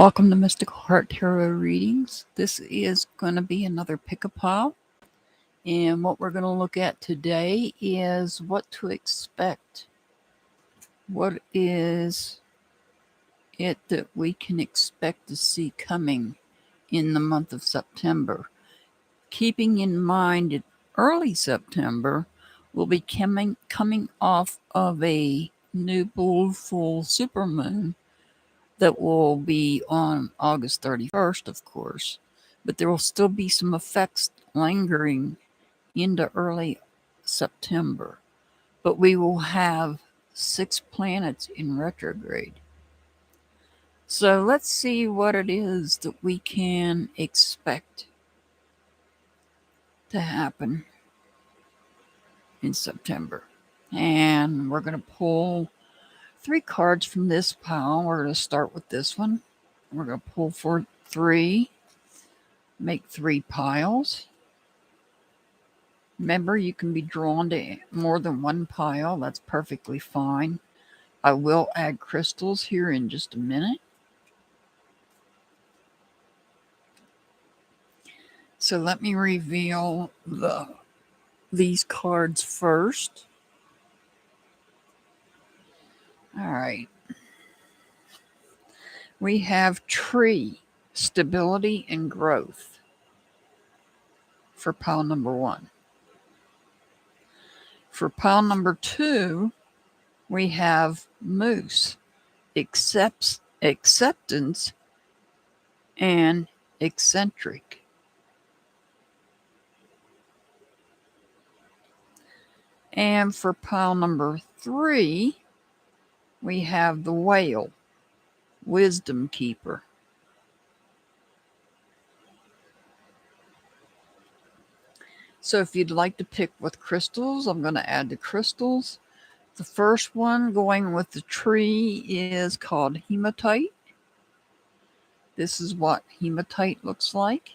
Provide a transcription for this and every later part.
Welcome to Mystical Heart Tarot Readings. This is going to be another pick-a-pile. And what we're going to look at today is what to expect. What is it that we can expect to see coming in the month of September? Keeping in mind that early September will be coming off of a new full supermoon that will be on August 31st, of course, but there will still be some effects lingering into early September. But we will have 6 planets in retrograde. So let's see what it is that we can expect to happen in September. And we're going to pull 3 cards from this pile. We're going to start with this one. We're going to pull for 3. Make 3 piles. Remember, you can be drawn to more than one pile. That's perfectly fine. I will add crystals here in just a minute. So let me reveal these cards first. All right. We have Tree, Stability and Growth for pile number 1. For pile number 2, we have Moose, Acceptance and Eccentric. And for pile number 3, we have the Whale, Wisdom Keeper. So if you'd like to pick with crystals, I'm going to add the crystals. The first one going with the tree is called Hematite. This is what Hematite looks like.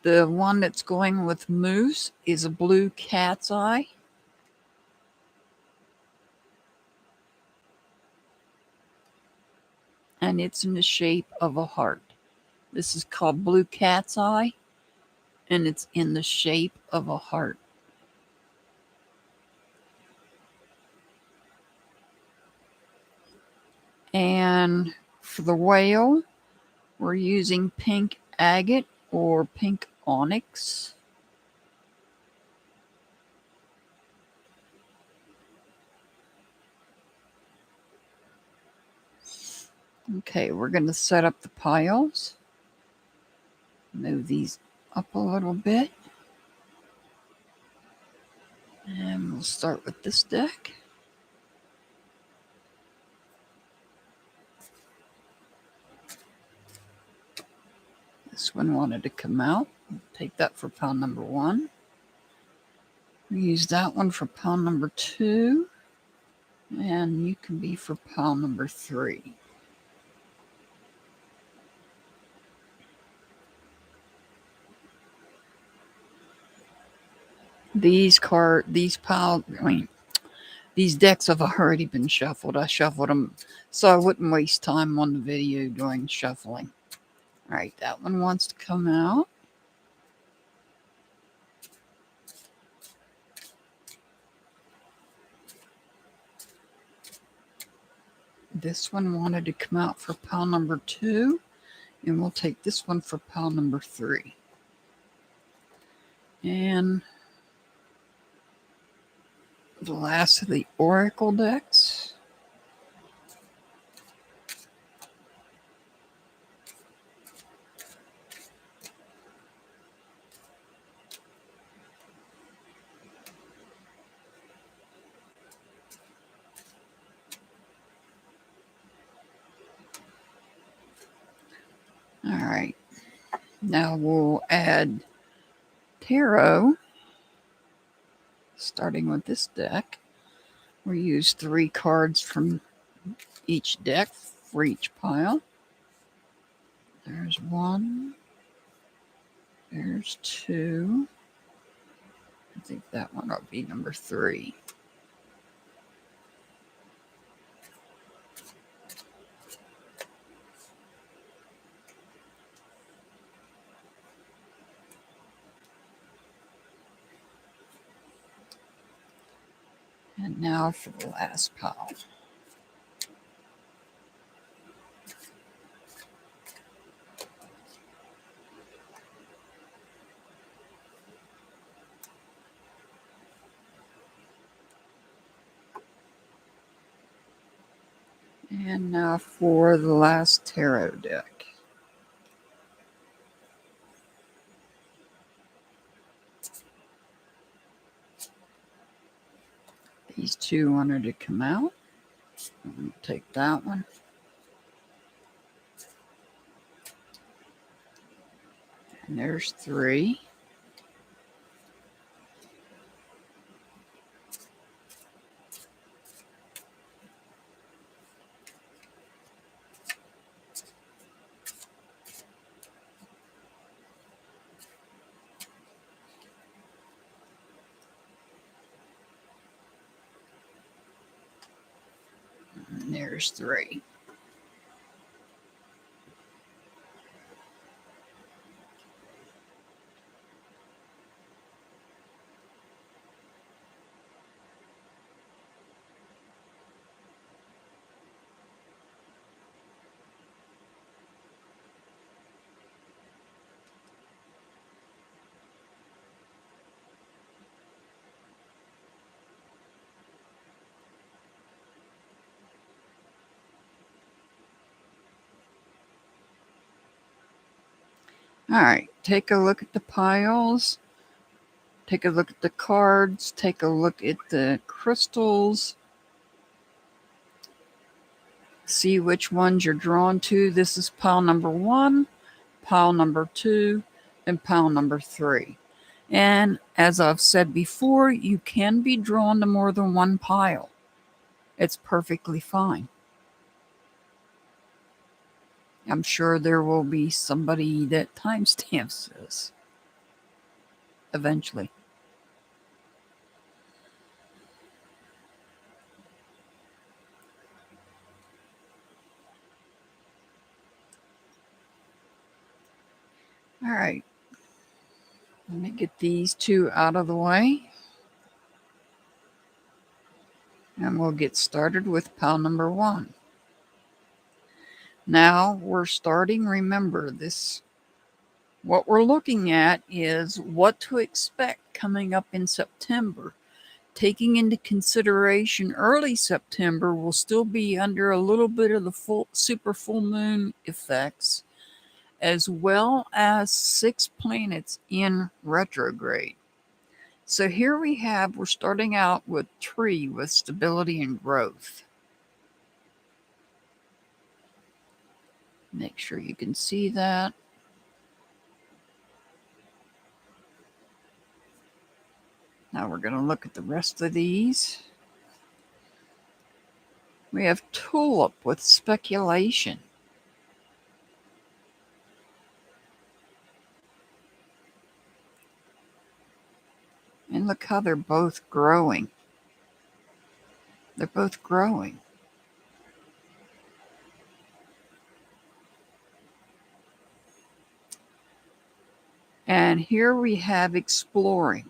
The one that's going with Moose is a blue cat's eye. And it's in the shape of a heart. This is called Blue Cat's Eye, and it's in the shape of a heart. And for the whale, we're using pink agate or pink onyx. Okay, we're going to set up the piles. Move these up a little bit. And we'll start with this deck. This one wanted to come out. Take that for pile number 1. We use that one for pile number 2. And you can be for pile number 3. These decks have already been shuffled. I shuffled them so I wouldn't waste time on the video doing shuffling. All right, that one wants to come out. This one wanted to come out for pile number 2, and we'll take this one for pile number 3. And the last of the Oracle decks. All right, now we'll add tarot, starting with this deck. We use 3 cards from each deck for each pile. There's 1. There's 2. I think that one will be number 3. And now for the last pile. And now for the last tarot deck. These two wanted to come out. I'm going to take that one. And there's 3. And there's 3. All right, take a look at the piles. Take a look at the cards. Take a look at the crystals. See which ones you're drawn to. This is pile number 1, pile number 2, and pile number 3. And as I've said before, you can be drawn to more than one pile. It's perfectly fine. I'm sure there will be somebody that timestamps this eventually. All right. Let me get these 2 out of the way. And we'll get started with pile number 1. Now we're starting, remember this, what we're looking at is what to expect coming up in September. Taking into consideration early September will still be under a little bit of the super full moon effects, as well as 6 planets in retrograde. So here we're starting out with tree with stability and growth. Make sure you can see that. Now we're going to look at the rest of these. We have tulip with speculation. And look how they're both growing. They're both growing. And here we have exploring.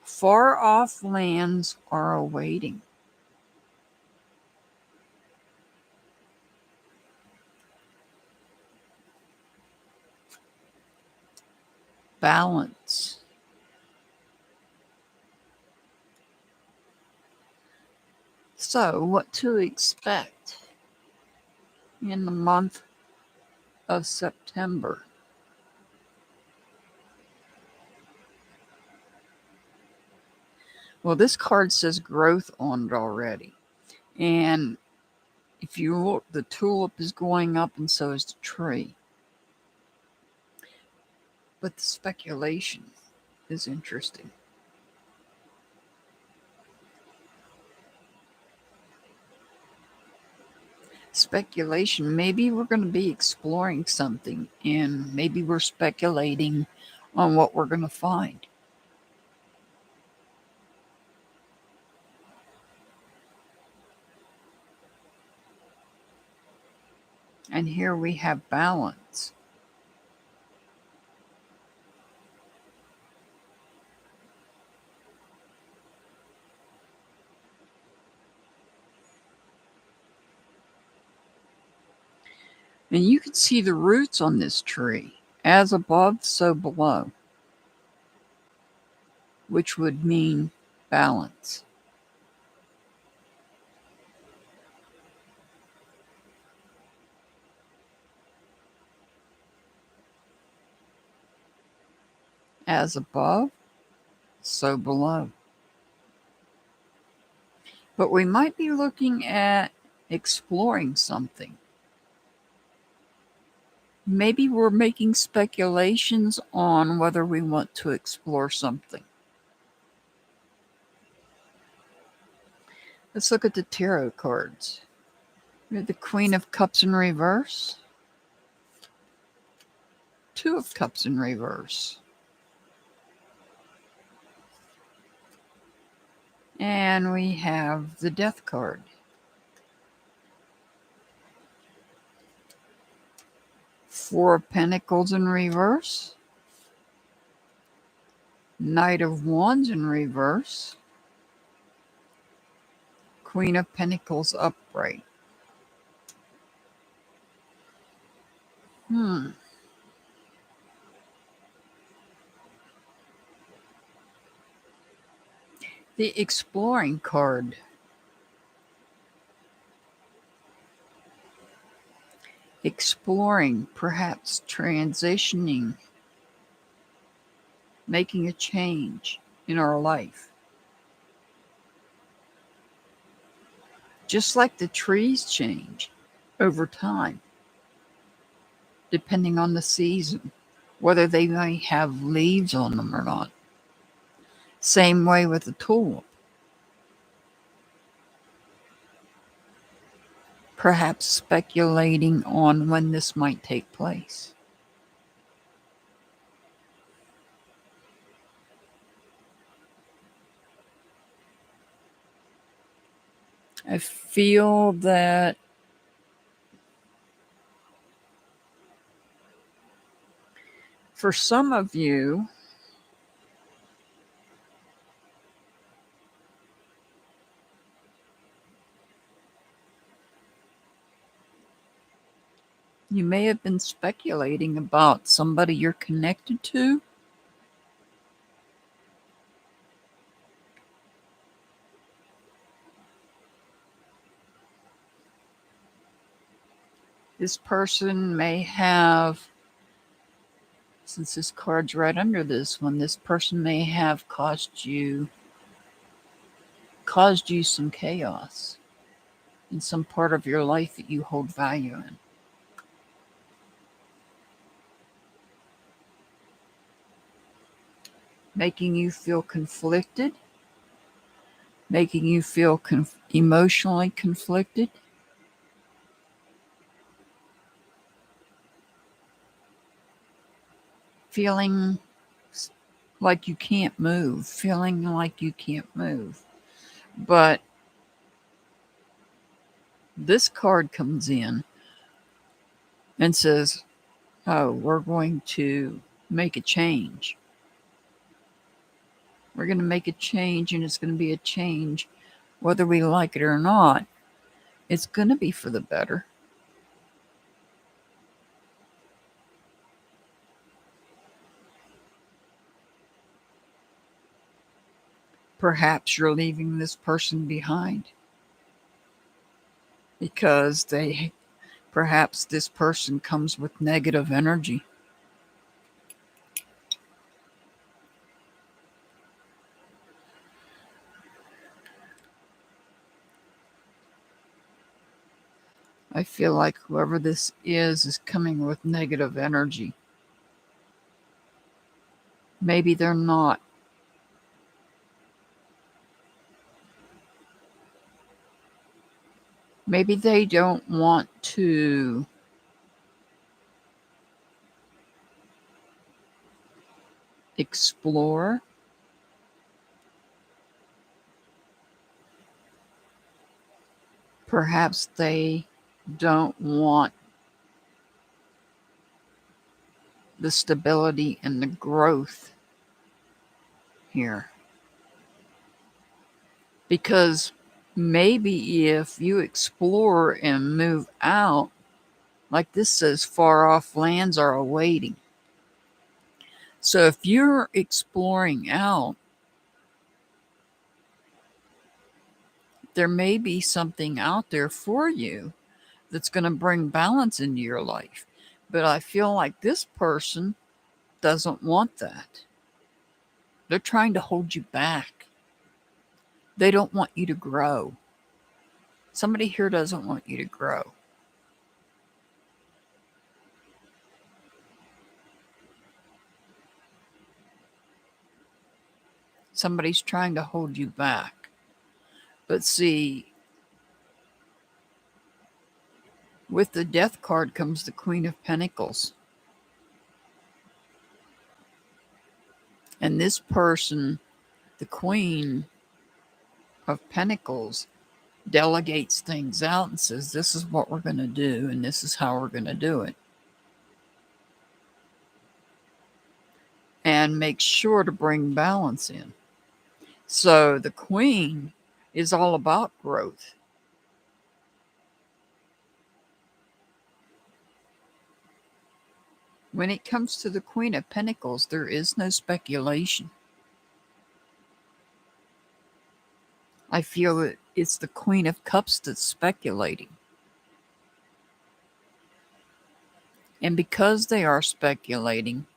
Far off lands are awaiting. Balance. So, what to expect in the month of September? Well, this card says growth on it already. And if you look, the tulip is going up and so is the tree. But the speculation is interesting. Speculation. Maybe we're going to be exploring something and maybe we're speculating on what we're going to find. And here we have balance. And you can see the roots on this tree. As above, so below, which would mean balance. As above, so below. But we might be looking at exploring something. Maybe we're making speculations on whether we want to explore something. Let's look at the tarot cards. We have the Queen of Cups in reverse, Two of Cups in reverse, and we have the Death card. Four of Pentacles in reverse, Knight of Wands in reverse, Queen of Pentacles upright. The Exploring card. Exploring, perhaps transitioning, making a change in our life. Just like the trees change over time, depending on the season, whether they may have leaves on them or not. Same way with the tulip. Perhaps speculating on when this might take place. I feel that for some of you, you may have been speculating about somebody you're connected to. This person may have, since this card's right under this one, this person may have caused you some chaos in some part of your life that you hold value in. Making you feel conflicted, making you feel emotionally conflicted. Feeling like you can't move, But this card comes in and says, oh, we're going to make a change. We're going to make a change, and it's going to be a change whether we like it or not. It's going to be for the better. Perhaps you're leaving this person behind because perhaps this person comes with negative energy. I feel like whoever this is coming with negative energy. Maybe they're not. Maybe they don't want to explore. Perhaps they don't want the stability and the growth here. Because maybe if you explore and move out, Like this says, far off lands are awaiting. So if you're exploring out, there may be something out there for you that's going to bring balance into your life. But I feel like this person doesn't want that. They're trying to hold you back. They don't want you to grow. Somebody here doesn't want you to grow. Somebody's trying to hold you back. But see, with the Death card comes the Queen of Pentacles. And this person, the Queen of Pentacles, delegates things out and says, this is what we're going to do, and this is how we're going to do it. And makes sure to bring balance in. So the Queen is all about growth. When it comes to the Queen of Pentacles, there is no speculation. I feel that it's the Queen of Cups that's speculating. And because they are speculating,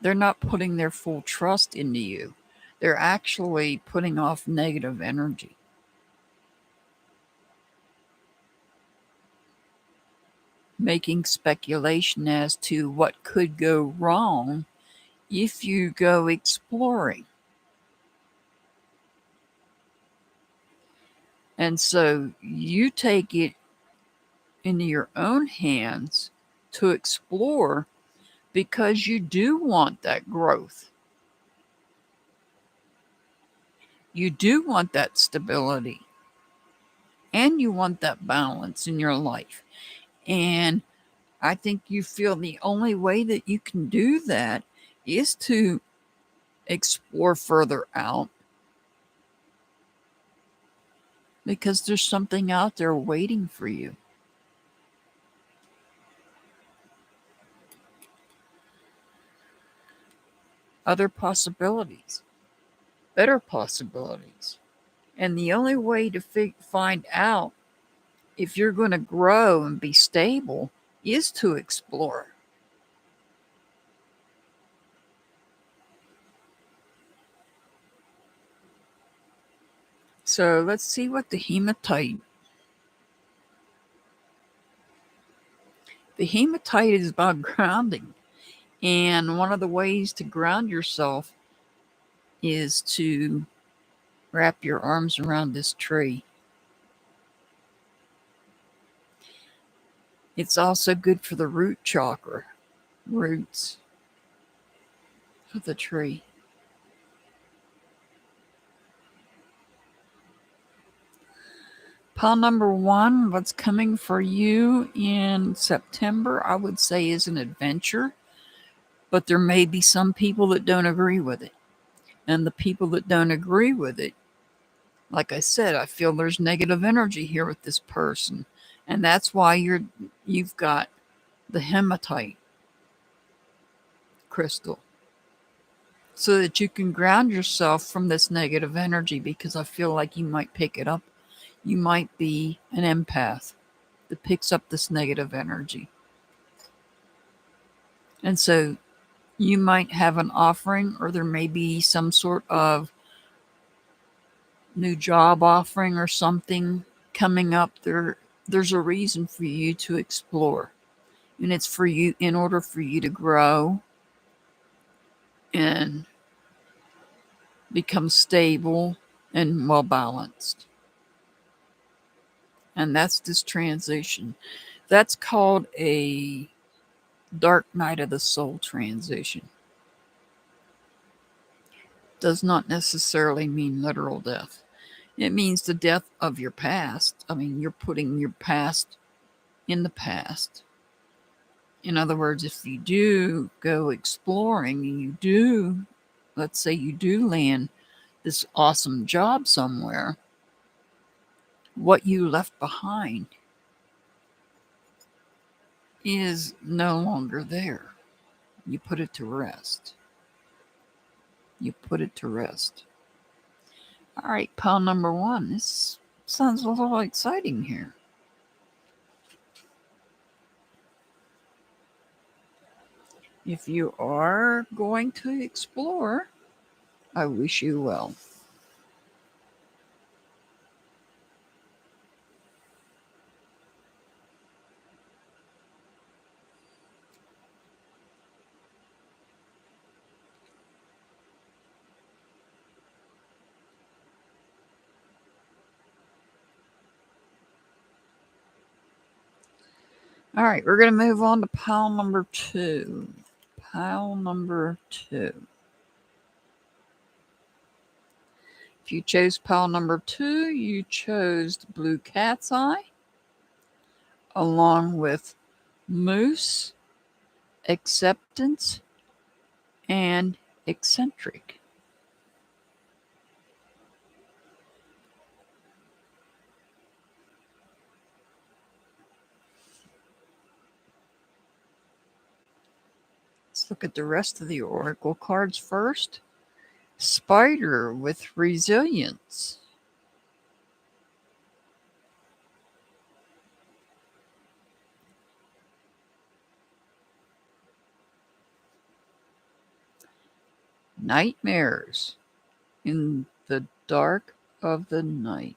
they're not putting their full trust into you. They're actually putting off negative energy. Making speculation as to what could go wrong if you go exploring. And so you take it into your own hands to explore because you do want that growth. You do want that stability. And you want that balance in your life. And I think you feel the only way that you can do that is to explore further out. Because there's something out there waiting for you. Other possibilities. Better possibilities. And the only way to find out if you're going to grow and be stable is to explore. So let's see what the hematite. The hematite is about grounding. And one of the ways to ground yourself is to wrap your arms around this tree. It's also good for the root chakra, roots of the tree. Pile number 1, what's coming for you in September, I would say is an adventure. But there may be some people that don't agree with it. And the people that don't agree with it, like I said, I feel there's negative energy here with this person. And that's why you've got the hematite crystal. So that you can ground yourself from this negative energy, because I feel like you might pick it up. You might be an empath that picks up this negative energy. And so you might have an offering, or there may be some sort of new job offering or something coming up. There's a reason for you to explore. And it's for you, in order for you to grow and become stable and well balanced. And that's this transition. That's called a dark night of the soul transition. Does not necessarily mean literal death. It means the death of your past. I mean, you're putting your past in the past. In other words, if you do go exploring and you do, let's say you do land this awesome job somewhere, what you left behind is no longer there. You put it to rest. You put it to rest. All right, pile number 1. This sounds a little exciting here. If you are going to explore, I wish you well. All right, we're going to move on to pile number 2. Pile number 2. If you chose pile number 2, you chose the blue cat's eye, along with moose, acceptance, and eccentric. Let's look at the rest of the oracle cards first. Spider with resilience. Nightmares in the dark of the night.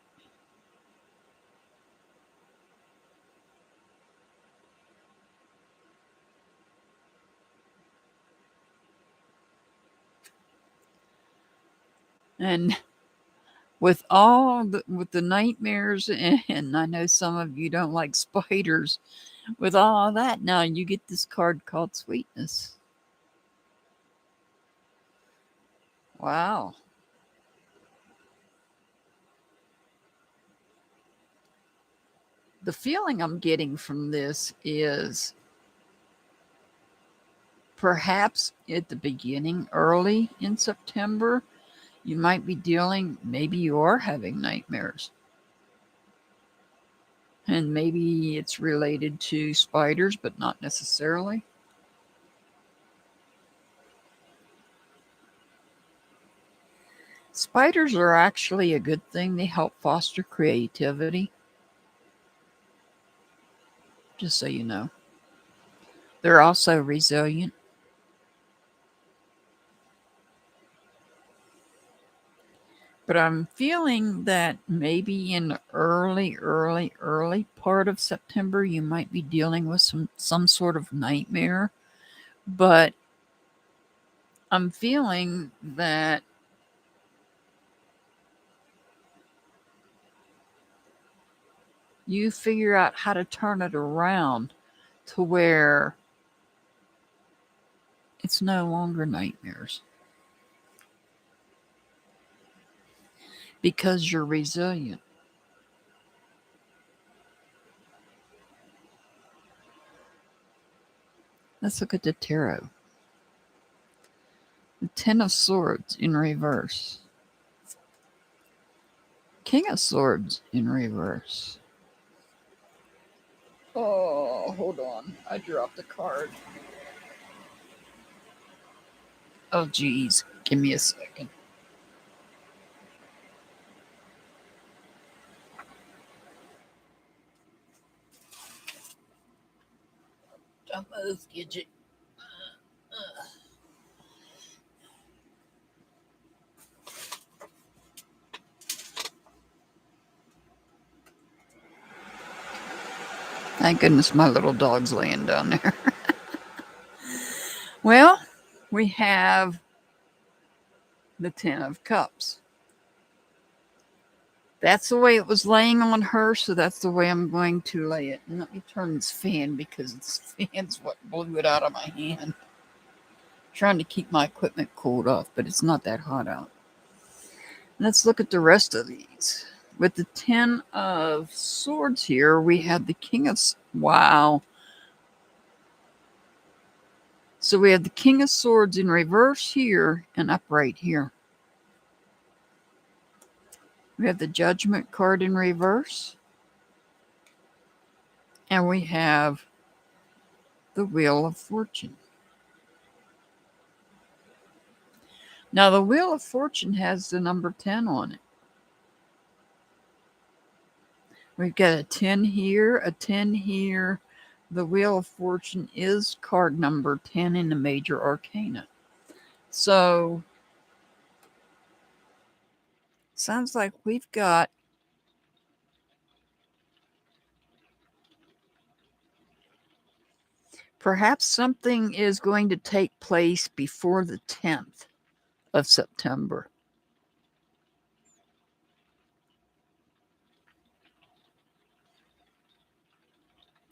And with the nightmares, and I know some of you don't like spiders, with all that, now you get this card called Sweetness. Wow. The feeling I'm getting from this is perhaps at the beginning, early in September, you might be maybe you are having nightmares. And maybe it's related to spiders, but not necessarily. Spiders are actually a good thing. They help foster creativity. Just so you know. They're also resilient. But I'm feeling that maybe in the early part of September, you might be dealing with some sort of nightmare. But I'm feeling that you figure out how to turn it around to where it's no longer nightmares. Because you're resilient. Let's look at the tarot. The Ten of Swords in reverse. King of Swords in reverse. Oh, hold on. I dropped a card. Oh, geez. Give me a second. Don't move, Gidget. Thank goodness my little dog's laying down there. Well, we have the Ten of Cups. That's the way it was laying on her, so that's the way I'm going to lay it. And let me turn this fan because this fan's what blew it out of my hand. I'm trying to keep my equipment cooled off, but it's not that hot out. Let's look at the rest of these. With the Ten of Swords here, we have the King of... Wow. So we have the King of Swords in reverse here and upright here. We have the Judgment card in reverse. And we have the Wheel of Fortune. Now, the Wheel of Fortune has the number 10 on it. We've got a 10 here, a 10 here. The Wheel of Fortune is card number 10 in the Major Arcana. So, sounds like we've got perhaps something is going to take place before the 10th of September.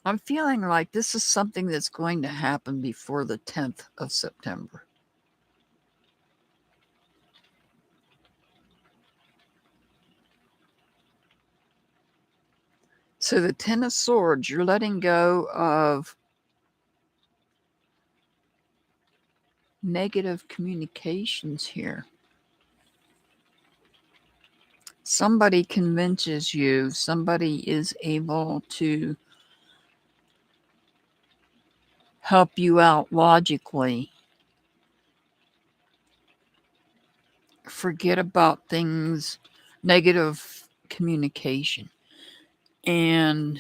I'm feeling like this is something that's going to happen before the 10th of September. So the 10 of Swords, you're letting go of negative communications here. Somebody convinces you, somebody is able to help you out logically. Forget about things, negative communication. And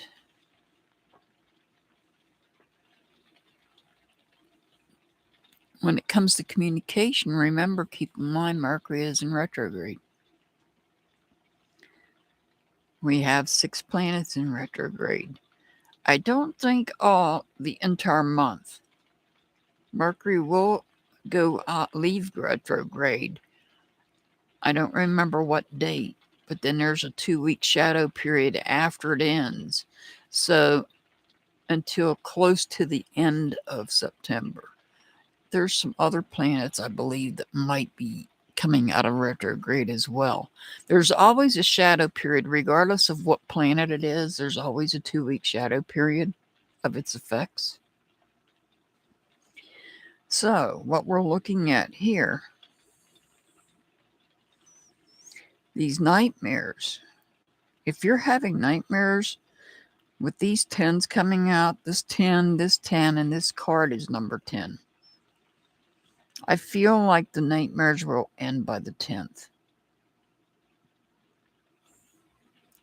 when it comes to communication, remember, keep in mind Mercury is in retrograde. We have 6 planets in retrograde. I don't think all the entire month. Mercury will go leave retrograde. I don't remember what date, but then there's a 2-week shadow period after it ends. So until close to the end of September. There's some other planets, I believe, that might be coming out of retrograde as well. There's always a shadow period, regardless of what planet it is. There's always a 2-week shadow period of its effects. So what we're looking at here, these nightmares. If you're having nightmares with these 10s coming out, this 10, and this card is number 10. I feel like the nightmares will end by the 10th.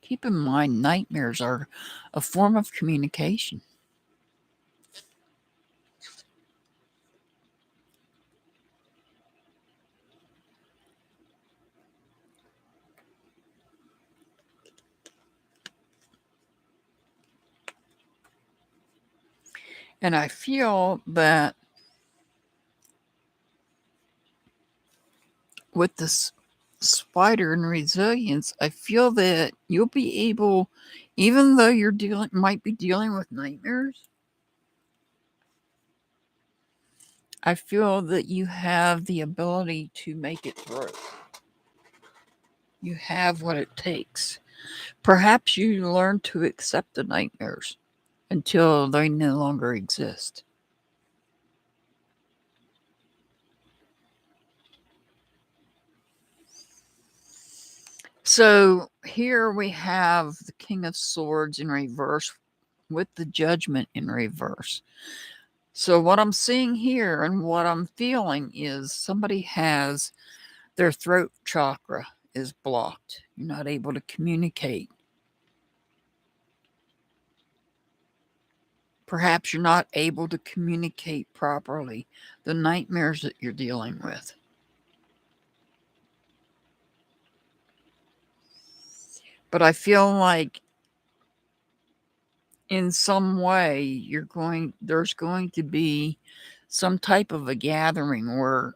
Keep in mind, nightmares are a form of communication. And I feel that with this spider and resilience, I feel that you'll be able, even though you're might be dealing with nightmares, I feel that you have the ability to make it through. You have what it takes. Perhaps you learn to accept the nightmares until they no longer exist. So here we have the King of Swords in reverse with the Judgment in reverse. So what I'm seeing here and what I'm feeling is somebody has their throat chakra is blocked. You're not able to communicate. Perhaps you're not able to communicate properly the nightmares that you're dealing with. But I feel like in some way there's going to be some type of a gathering where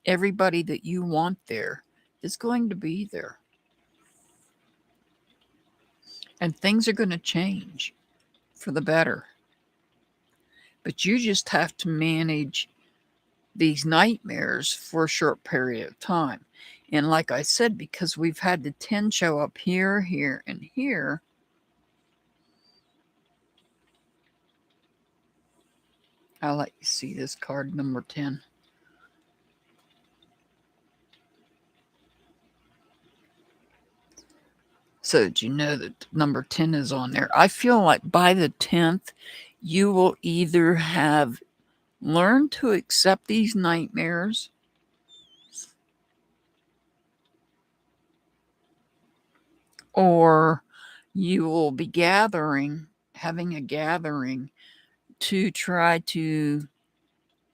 everybody that you want there is going to be there. And things are going to change for the better. But you just have to manage these nightmares for a short period of time. And like I said, because we've had the 10 show up here, here, and here, I'll let you see this card, number 10. So that you know that number 10 is on there. I feel like by the 10th, you will either have learned to accept these nightmares, or you will be having a gathering to try to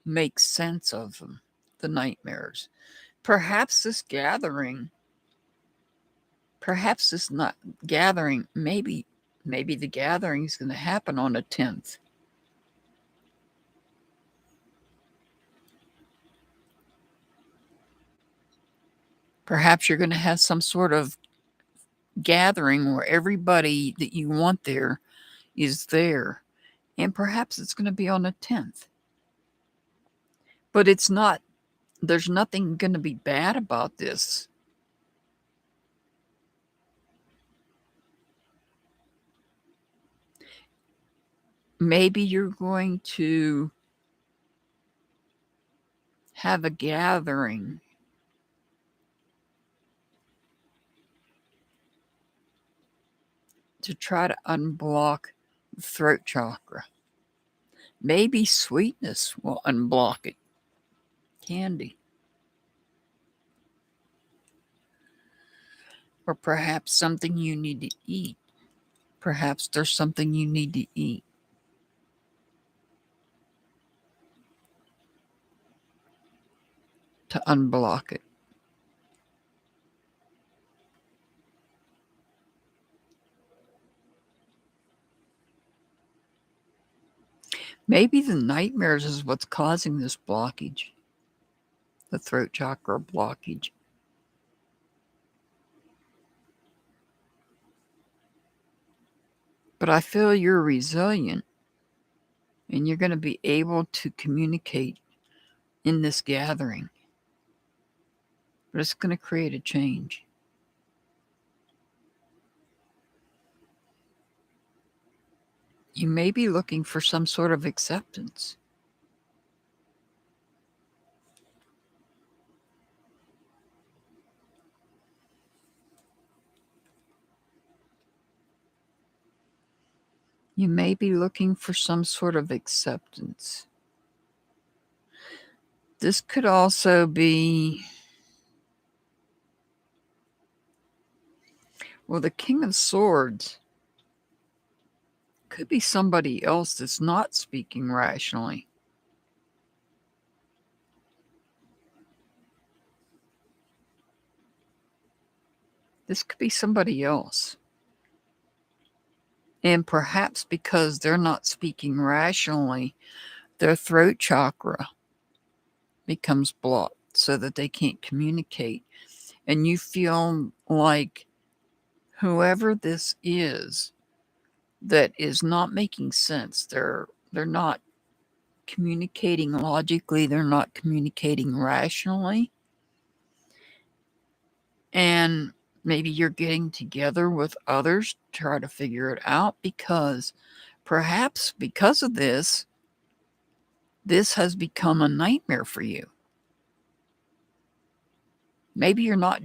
make sense of them, the nightmares. Perhaps this not gathering, maybe the gathering is going to happen on the 10th. Perhaps you're going to have some sort of gathering where everybody that you want there is there. And perhaps it's going to be on the 10th. But it's not, there's nothing going to be bad about this. Maybe you're going to have a gathering to try to unblock the throat chakra. Maybe sweetness will unblock it. Candy. Or perhaps something you need to eat. Perhaps there's something you need to eat to unblock it. Maybe the nightmares is what's causing this blockage, the throat chakra blockage. But I feel you're resilient and you're going to be able to communicate in this gathering. But it's going to create a change. You may be looking for some sort of acceptance. You may be looking for some sort of acceptance. This could also be, well, the King of Swords could be somebody else that's not speaking rationally. This could be somebody else. And perhaps because they're not speaking rationally, their throat chakra becomes blocked so that they can't communicate. And you feel like whoever this is that is not making sense, they're not communicating logically, they're not communicating rationally. And maybe you're getting together with others to try to figure it out, because perhaps because of this has become a nightmare for you. Maybe you're not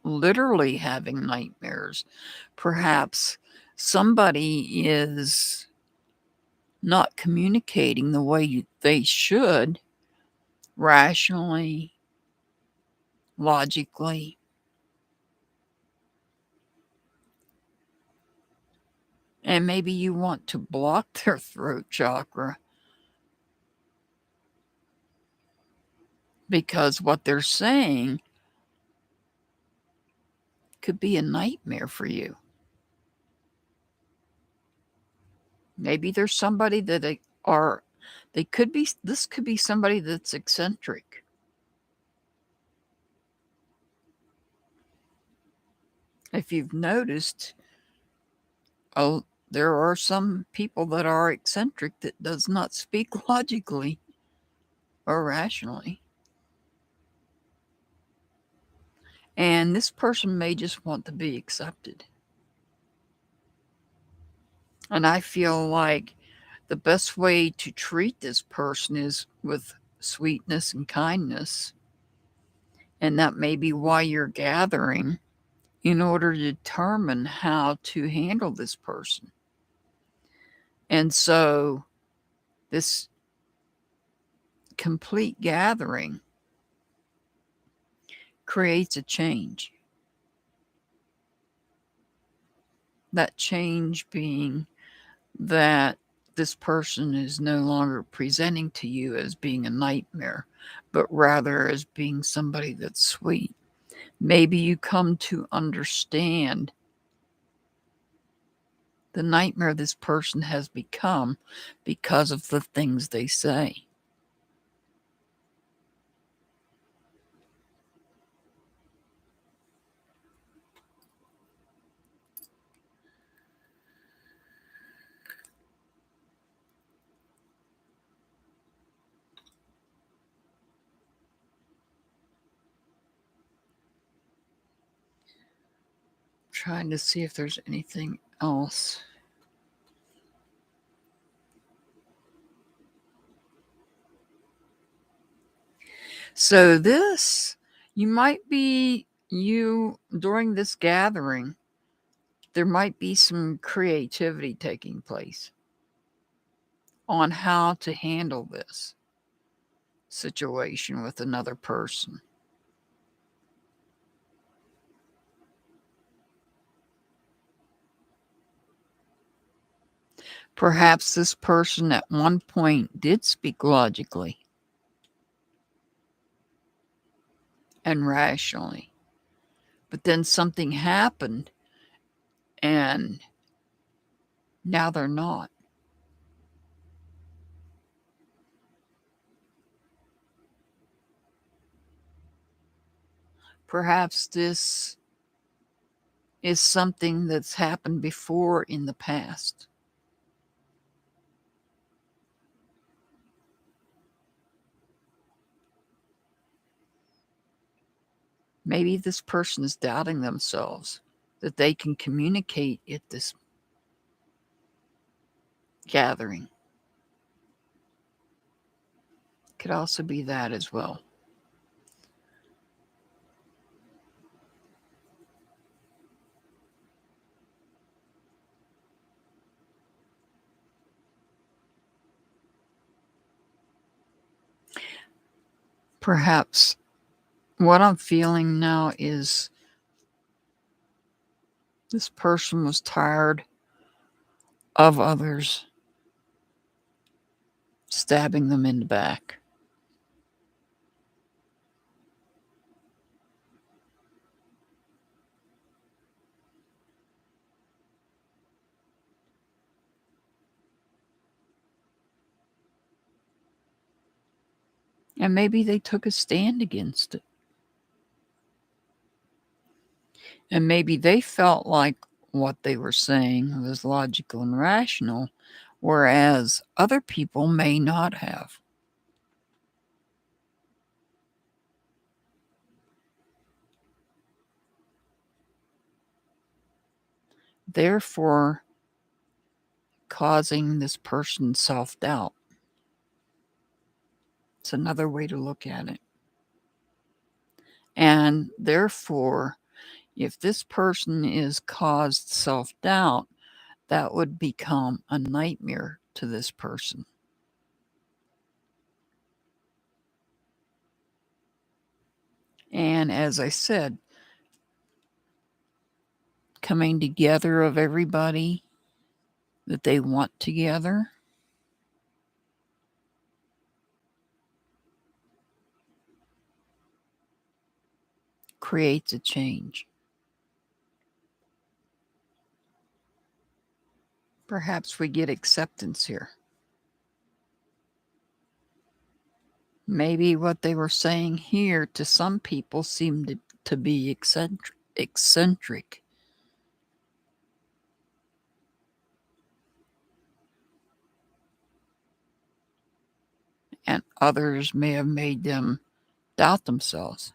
literally having nightmares. Perhaps somebody is not communicating the way they should, rationally, logically. And maybe you want to block their throat chakra because what they're saying could be a nightmare for you. Maybe there's somebody that this could be somebody that's eccentric. If you've noticed, there are some people that are eccentric that does not speak logically or rationally. And this person may just want to be accepted. And I feel like the best way to treat this person is with sweetness and kindness. And that may be why you're gathering, in order to determine how to handle this person. And so this complete gathering creates a change. That change being that this person is no longer presenting to you as being a nightmare, but rather as being somebody that's sweet. Maybe you come to understand the nightmare this person has become because of the things they say. Trying to see if there's anything else. So this, during this gathering, there might be some creativity taking place on how to handle this situation with another person. Perhaps this person at one point did speak logically and rationally, but then something happened and now they're not. Perhaps this is something that's happened before in the past. Maybe this person is doubting themselves that they can communicate at this gathering. Could also be that as well. Perhaps what I'm feeling now is this person was tired of others stabbing them in the back. And maybe they took a stand against it. And maybe they felt like what they were saying was logical and rational, whereas other people may not have. Therefore, causing this person self-doubt. It's another way to look at it. And therefore, if this person is caused self-doubt, that would become a nightmare to this person. And as I said, coming together of everybody that they want together creates a change. Perhaps we get acceptance here. Maybe what they were saying here to some people seemed to be eccentric. And others may have made them doubt themselves.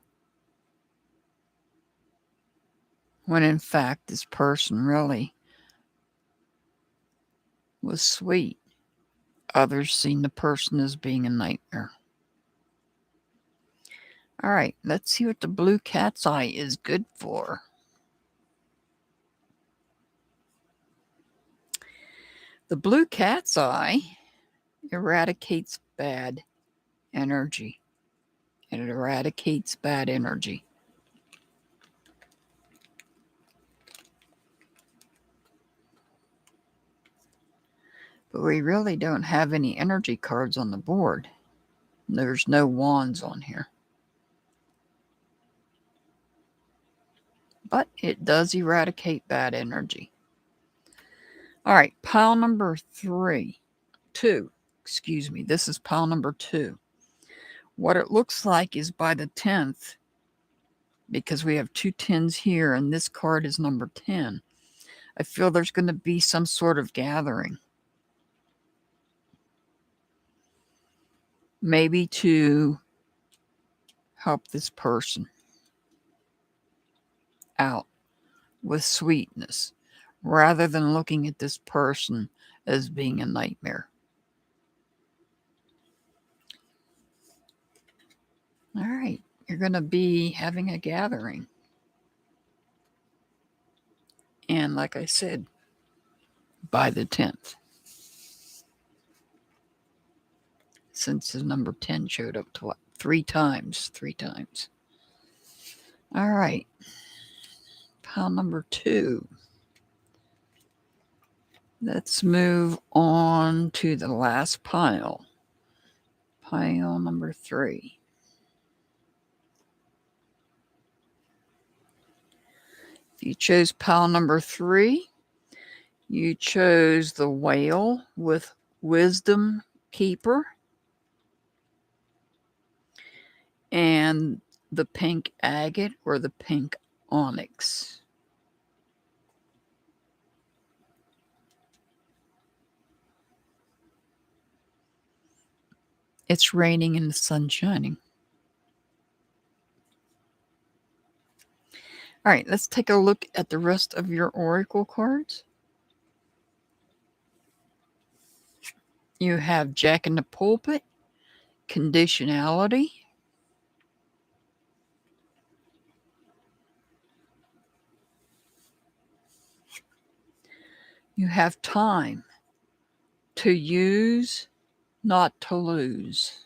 When in fact, this person really was sweet. Others seen the person as being a nightmare. All right, let's see what the blue cat's eye is good for. The blue cat's eye eradicates bad energy. It eradicates bad energy. But we really don't have any energy cards on the board. There's no wands on here. But it does eradicate bad energy. All right, pile number 2. Excuse me, this is pile number 2. What it looks like is by the 10th, because we have 2 10s here and this card is number 10, I feel there's going to be some sort of gathering. Maybe to help this person out with sweetness, rather than looking at this person as being a nightmare. All right, you're going to be having a gathering. And like I said, by the 10th. Since the number 10 showed up to 3 times. 3 times. All right. Pile number 2. Let's move on to the last pile. Pile number 3. If you chose pile number 3, you chose the whale with Wisdom Keeper and the pink agate or the pink onyx. It's raining and the sun's shining. All right, let's take a look at the rest of your oracle cards. You have Jack in the Pulpit, Conditionality, you have Time, To Use, Not to Lose.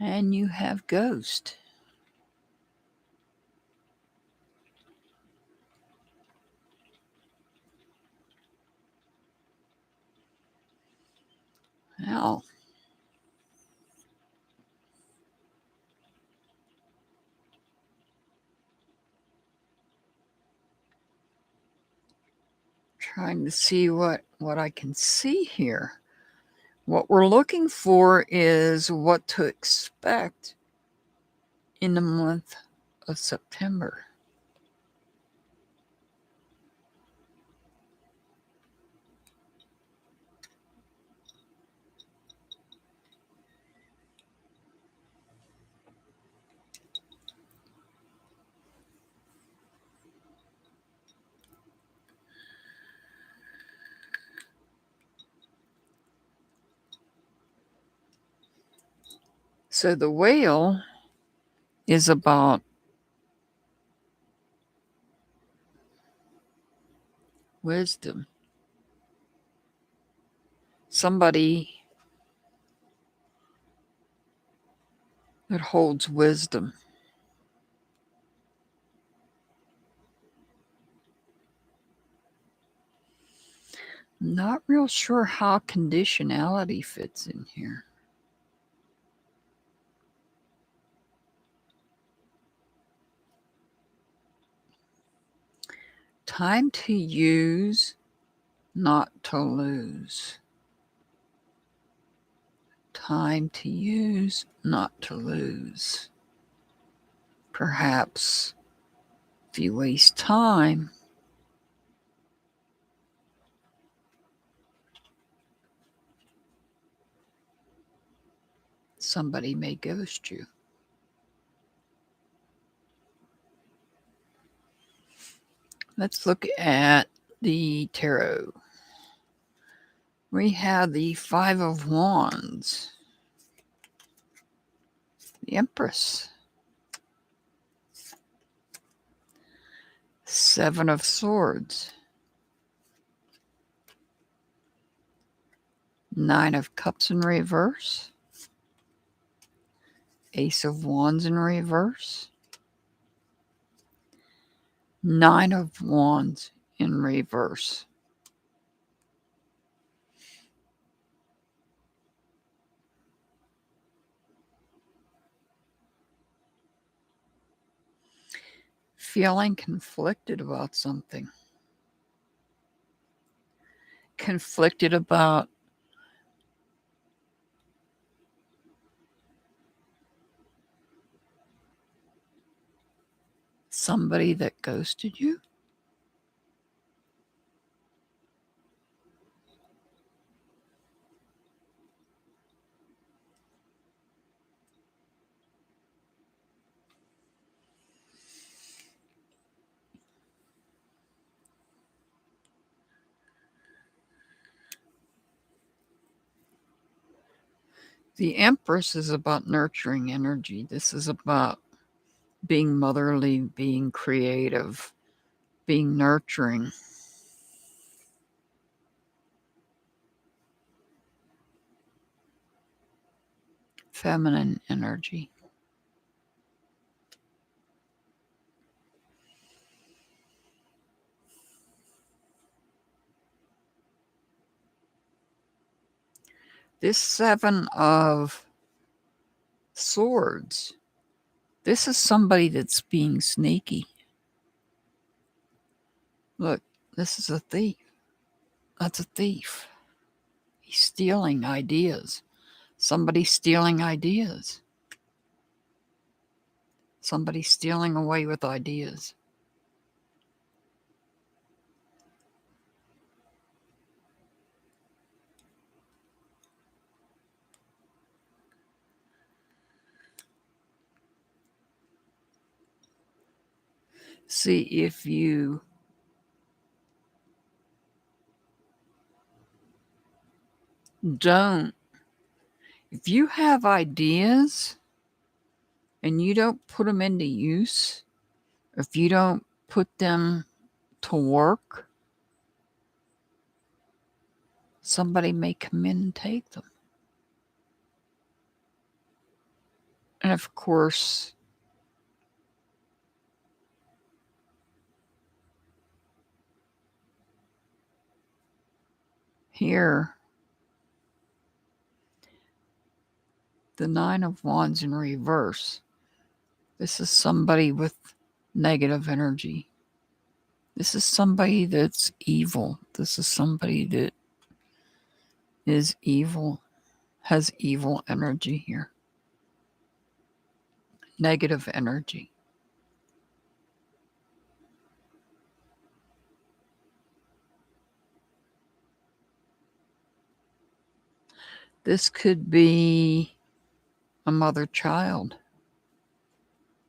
And you have Ghost. Now, trying to see what I can see here. What we're looking for is what to expect in the month of September. So the whale is about wisdom. Somebody that holds wisdom. Not real sure how conditionality fits in here. Time to use, not to lose. Time to use, not to lose. Perhaps if you waste time, somebody may ghost you. Let's look at the tarot. We have the 5 of Wands, the Empress, Seven of Swords. Nine of Cups in reverse. Ace of Wands in reverse. Nine of Wands in reverse. Feeling conflicted about something. Conflicted about somebody that ghosted you. The Empress is about nurturing energy. This is about being motherly, being creative, being nurturing. Feminine energy. This Seven of Swords. This is somebody that's being sneaky. Look, this is a thief. That's a thief. He's stealing ideas. Somebody's stealing ideas. Somebody's stealing away with ideas. See if you don't, if you have ideas and you don't put them into use, if you don't put them to work, somebody may come in and take them. And of course, here, the Nine of Wands in reverse. This is somebody with negative energy. This is somebody that's evil. This is somebody that is evil, has evil energy here. Negative energy. This could be a mother-child.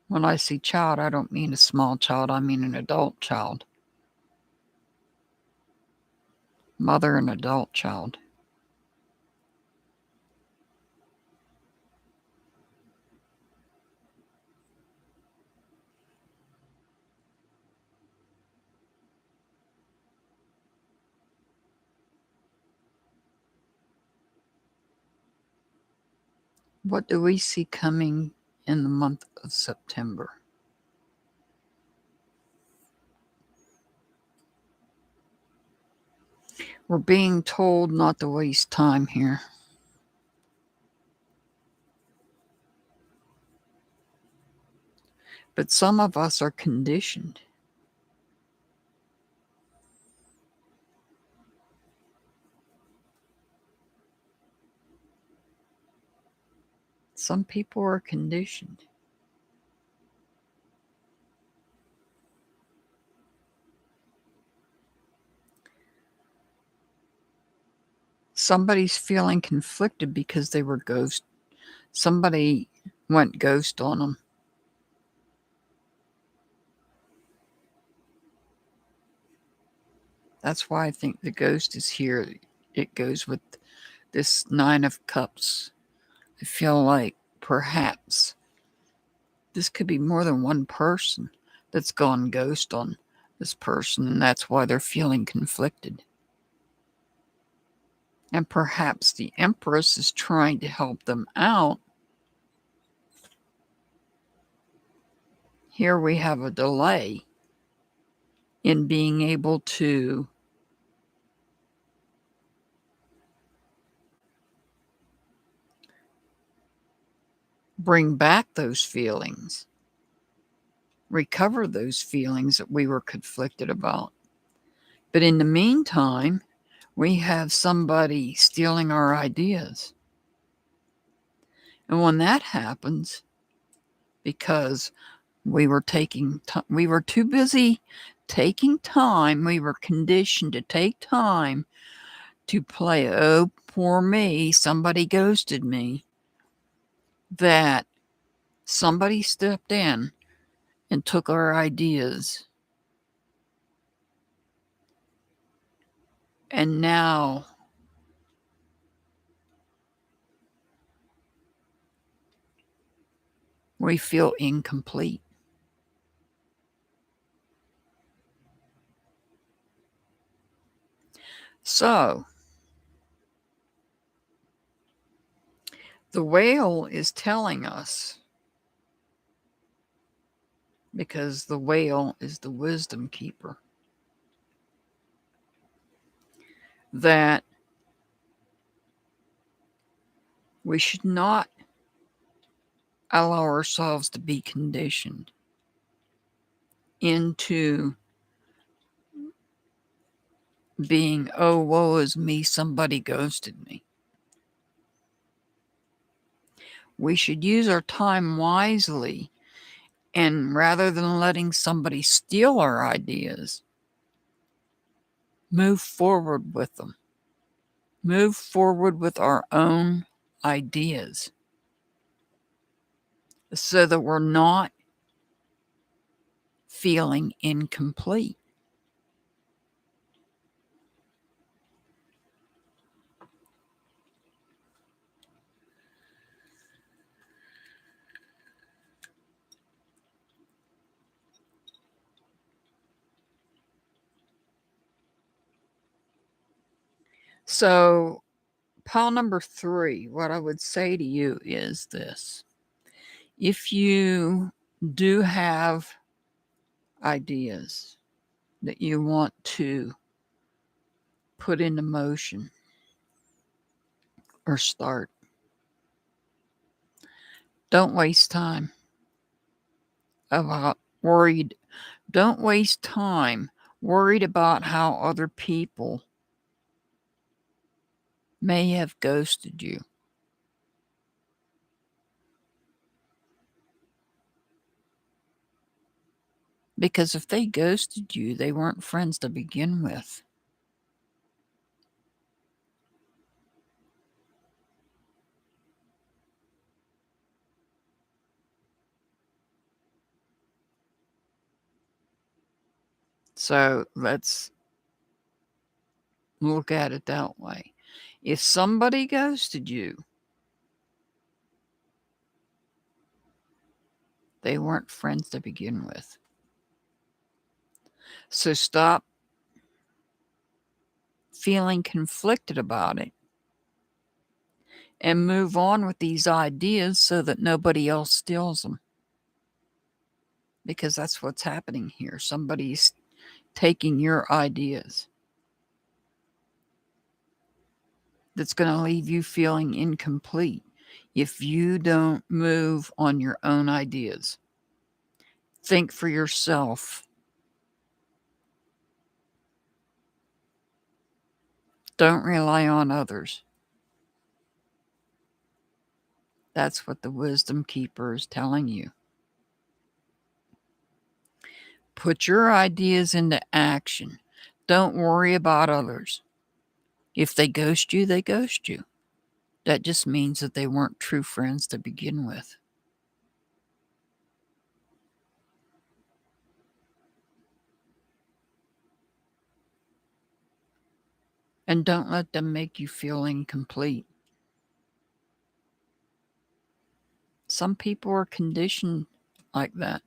When I say child, I don't mean a small child. I mean an adult child. Mother and adult child. What do we see coming in the month of September? We're being told not to waste time here. But some of us are conditioned. Some people are conditioned. Somebody's feeling conflicted because they were ghost. Somebody went ghost on them. That's why I think the ghost is here. It goes with this Nine of Cups. I feel like perhaps this could be more than one person that's gone ghost on this person, and that's why they're feeling conflicted. And perhaps the Empress is trying to help them out. Here we have a delay in being able to bring back those feelings, recover those feelings that we were conflicted about. But in the meantime, we have somebody stealing our ideas. And when that happens, because we were too busy taking time, we were conditioned to take time to play, oh, poor me, somebody ghosted me, that somebody stepped in and took our ideas. And now we feel incomplete. So, the whale is telling us, because the whale is the wisdom keeper, that we should not allow ourselves to be conditioned into being, oh, woe is me, somebody ghosted me. We should use our time wisely, and rather than letting somebody steal our ideas, move forward with them. Move forward with our own ideas so that we're not feeling incomplete. So, pile number 3, what I would say to you is this. If you do have ideas that you want to put into motion or start, don't waste time about worried. Don't waste time worried about how other people may have ghosted you. Because if they ghosted you, they weren't friends to begin with. So let's look at it that way. If somebody ghosted you, they weren't friends to begin with. So stop feeling conflicted about it and move on with these ideas so that nobody else steals them. Because that's what's happening here. Somebody's taking your ideas. That's going to leave you feeling incomplete if you don't move on your own ideas. Think for yourself. Don't rely on others. That's what the wisdom keeper is telling you. Put your ideas into action. Don't worry about others. If they ghost you, they ghost you. That just means that they weren't true friends to begin with. And don't let them make you feel incomplete. Some people are conditioned like that.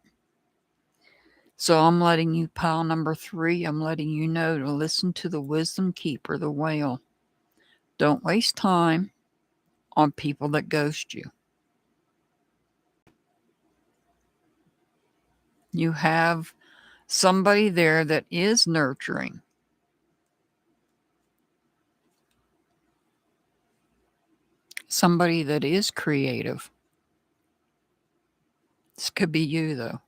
So I'm letting you, pile number 3, I'm letting you know to listen to the wisdom keeper, the whale. Don't waste time on people that ghost you. You have somebody there that is nurturing. Somebody that is creative. This could be you, though.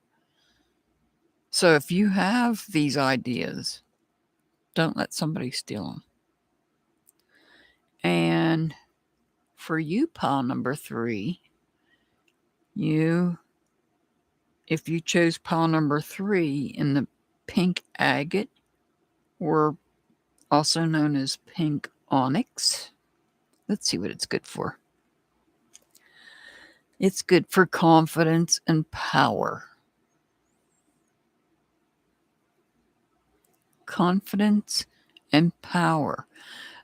So if you have these ideas, don't let somebody steal them. And for you, pile number 3, if you chose pile number 3 in the pink agate, or also known as pink onyx, let's see what it's good for. It's good for confidence and power. Confidence and power.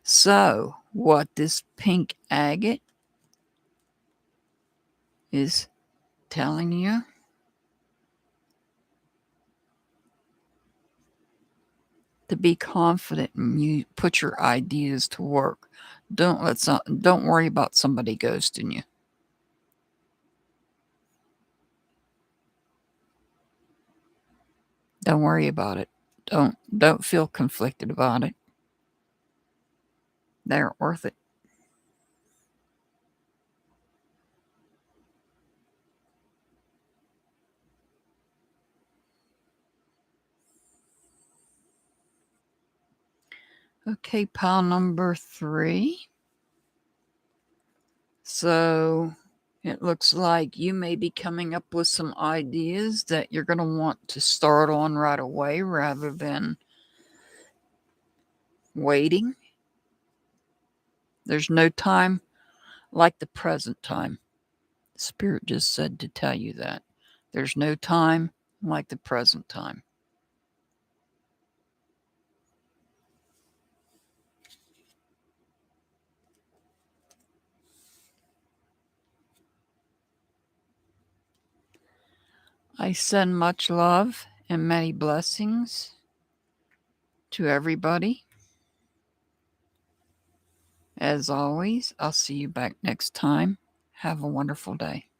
So, what this pink agate is telling you, to be confident and you put your ideas to work. Don't worry about somebody ghosting you. Don't worry about it. Don't feel conflicted about it. They aren't worth it. Okay, pile number 3. So it looks like you may be coming up with some ideas that you're going to want to start on right away rather than waiting. There's no time like the present time. Spirit just said to tell you that. There's no time like the present time. I send much love and many blessings to everybody. As always, I'll see you back next time. Have a wonderful day.